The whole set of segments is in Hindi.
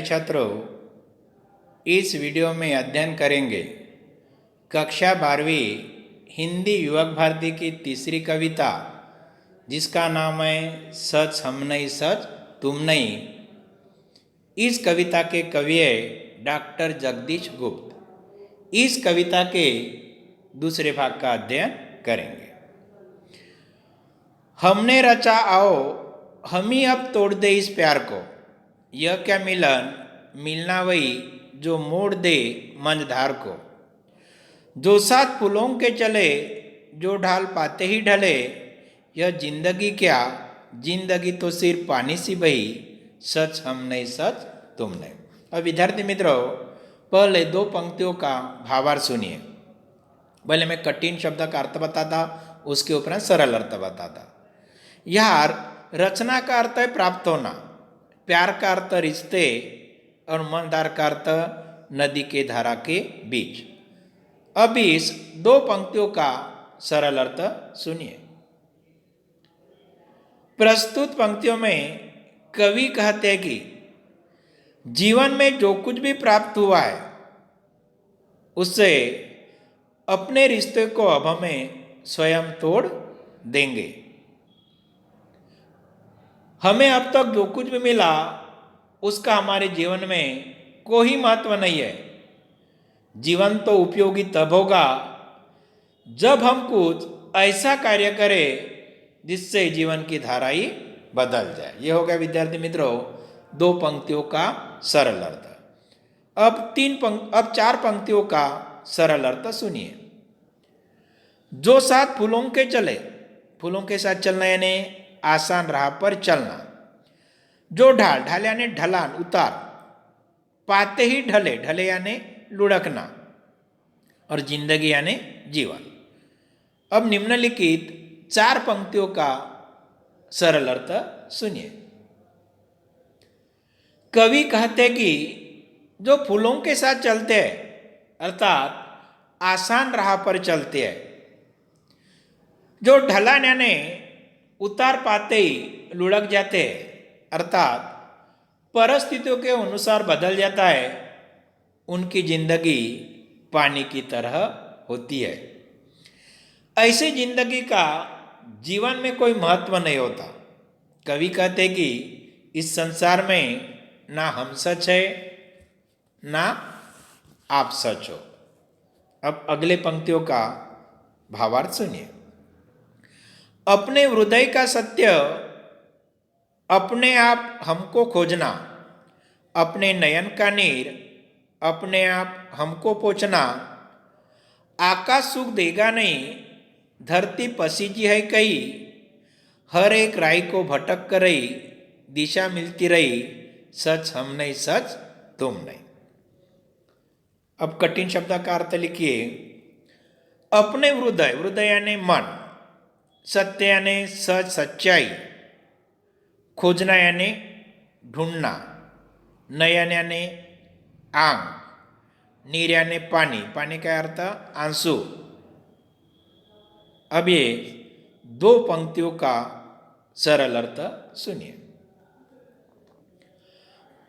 छात्रों, इस वीडियो में अध्ययन करेंगे कक्षा 12वीं हिंदी युवक भारती की तीसरी कविता, जिसका नाम है सच हम नहीं सच तुम नहीं। इस कविता के कवि है डॉक्टर जगदीश गुप्त। इस कविता के दूसरे भाग का अध्ययन करेंगे। हमने रचा आओ हम ही अब तोड़ दे इस प्यार को, यह क्या मिलन मिलना वही जो मोड़ दे मंझधार को। जो साथ फूलों के चले जो ढाल पाते ही ढले, यह जिंदगी क्या जिंदगी तो सिर्फ पानी सी बही, सच हम नहीं सच तुम नहीं। अब विद्यार्थी मित्रों, पहले दो पंक्तियों का भावार्थ सुनिए। पहले मैं कठिन शब्द का अर्थ बताता, उसके उपरांत सरल अर्थ बताता। यार, रचना का अर्थ है प्राप्त होना, प्यार का अर्थ रिश्ते और मंझधार का अर्थ नदी के धारा के बीच। अब इस दो पंक्तियों का सरल अर्थ सुनिए। प्रस्तुत पंक्तियों में कवि कहते हैं कि जीवन में जो कुछ भी प्राप्त हुआ है उससे अपने रिश्ते को अब हमें स्वयं तोड़ देंगे। हमें अब तक जो कुछ भी मिला उसका हमारे जीवन में कोई महत्व नहीं है। जीवन तो उपयोगी तब होगा जब हम कुछ ऐसा कार्य करें जिससे जीवन की धारा ही बदल जाए। ये हो गया विद्यार्थी मित्रों दो पंक्तियों का सरल अर्थ। अब चार पंक्तियों का सरल अर्थ सुनिए। जो साथ फूलों के चले, फूलों के साथ चलना यानी आसान राह पर चलना। जो ढाल, ढाल यानी ढलान उतार, पाते ही ढले, ढले यानी लुढ़कना, और जिंदगी यानी जीवन। अब निम्नलिखित चार पंक्तियों का सरल अर्थ सुनिए। कवि कहते कि जो फूलों के साथ चलते हैं अर्थात आसान राह पर चलते हैं, जो ढलान यानी उतार पाते ही लुढ़क जाते हैं अर्थात परिस्थितियों के अनुसार बदल जाता है, उनकी जिंदगी पानी की तरह होती है। ऐसी जिंदगी का जीवन में कोई महत्व नहीं होता। कवि कहते कि इस संसार में ना हम सच है ना आप सच हो। अब अगले पंक्तियों का भावार्थ सुनिए। अपने हृदय का सत्य अपने आप हमको खोजना, अपने नयन का नीर अपने आप हमको पोंछना। आकाश सुख देगा नहीं धरती पसीजी है कही, हर एक राय को भटक कर रही दिशा मिलती रही, सच हम नहीं सच तुम नहीं। अब कठिन शब्द का अर्थ लिखिए। अपने हृदय, हृदय यानी मन, सत्य यानी सच सच्चाई, खोजना यानी ढूंढना, नयन यानी आंख, नीर यानी पानी, पानी का अर्थ आंसू। अब ये दो पंक्तियों का सरल अर्थ सुनिए।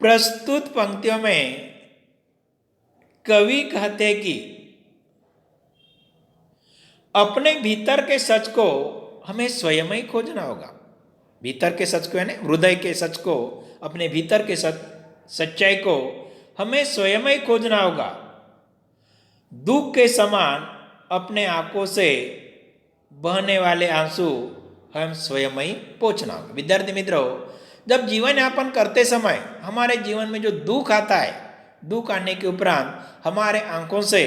प्रस्तुत पंक्तियों में कवि कहते कि अपने भीतर के सच को हमें स्वयं ही खोजना होगा। भीतर के सच को यानी हृदय के सच को, अपने भीतर के सच्चाई को हमें स्वयं ही खोजना होगा। दुख के समान अपने आंखों से बहने वाले आंसू हम स्वयं ही पोंछना होगा। विद्यार्थी मित्रों, जब जीवन यापन करते समय हमारे जीवन में जो दुख आता है, दुख आने के उपरांत हमारे आंखों से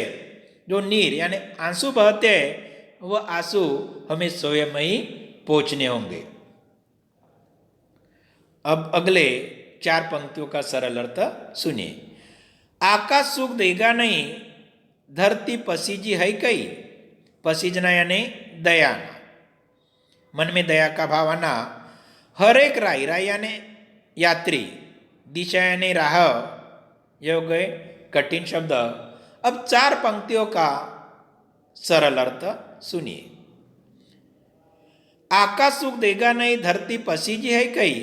जो नीर यानी आंसू बहते हैं, वह आंसू हमें स्वयं ही पोंछने होंगे। अब अगले चार पंक्तियों का सरल अर्थ सुनिए। आकाश सुख देगा नहीं धरती पसीजी है कई, पसीजना यानी दया, मन में दया का भाव आना। हर एक राय, राय यानी यात्री, दिशा यानी राह। ये हो गए कठिन शब्द। अब चार पंक्तियों का सरल अर्थ सुनिए। आकाश सुख देगा नहीं धरती पसीजी है कई,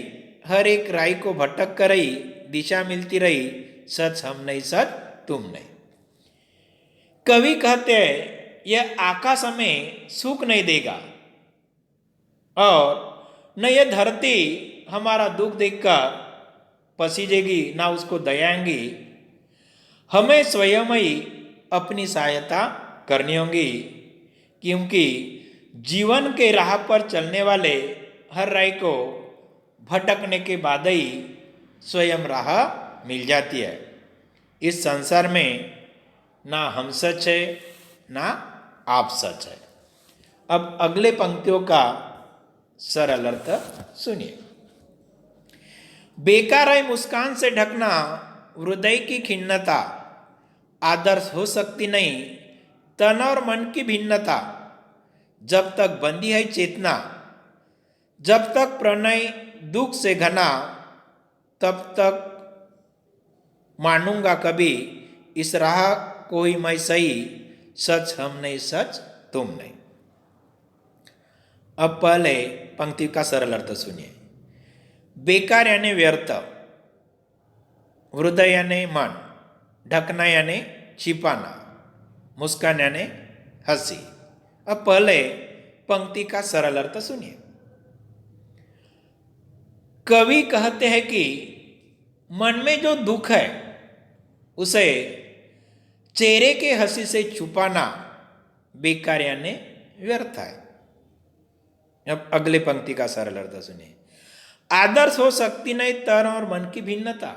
हर एक राय को भटक कर रही दिशा मिलती रही, सच हम नहीं, सच तुम नहीं। कवि कहते हैं यह आकाश हमें सुख नहीं देगा और न यह धरती हमारा दुख देखकर पसीजेगी, ना उसको दयाएंगी। हमें स्वयं ही अपनी सहायता करनी होगी, क्योंकि जीवन के राह पर चलने वाले हर राय को भटकने के बाद ही स्वयं राह मिल जाती है। इस संसार में ना हम सच है ना आप सच है। अब अगले पंक्तियों का सरल अर्थ सुनिए। बेकार है मुस्कान से ढकना हृदय की खिन्नता, आदर्श हो सकती नहीं तन और मन की भिन्नता। जब तक बंदी है चेतना, जब तक प्रणय दुख से घना, तब तक मानूंगा कभी इस राह को ही मैं सही, सच हम नहीं, सच तुम नहीं। अब पहले पंक्ति का सरल अर्थ सुनिए। बेकार यानी व्यर्थ, हृदय यानी मन, ढकना यानी छिपाना, मुस्कान यानी हंसी। अब पहले पंक्ति का सरल अर्थ सुनिए। कवि कहते हैं कि मन में जो दुख है उसे चेहरे के हंसी से छुपाना बेकार यानी व्यर्थ है। अब अगले पंक्ति का सरल अर्थ सुनिए। आदर्श हो सकती नहीं तन और मन की भिन्नता।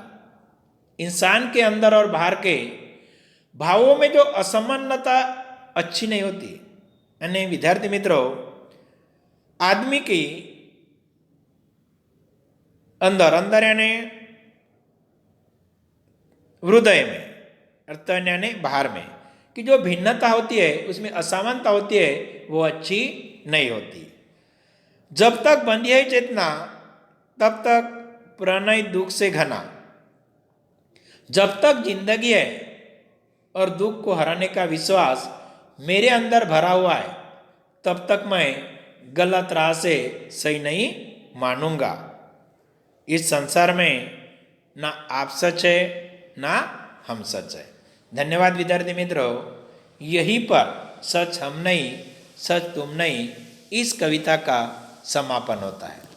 इंसान के अंदर और बाहर के भावों में जो असमानता अच्छी नहीं होती। यानी विद्यार्थी मित्रों, आदमी की अंदर अंदर यानी हृदय में, तन यानी बाहर में कि जो भिन्नता होती है, उसमें असमानता होती है, वो अच्छी नहीं होती। जब तक बंधी है चेतना, तब तक प्रणय दुख से घना। जब तक जिंदगी है और दुख को हराने का विश्वास मेरे अंदर भरा हुआ है, तब तक मैं गलत राह से सही नहीं मानूंगा। इस संसार में ना आप सच है ना हम सच है। धन्यवाद विद्यार्थी मित्रों। यहीं पर सच हम नहीं, सच तुम नहीं, इस कविता का समापन होता है।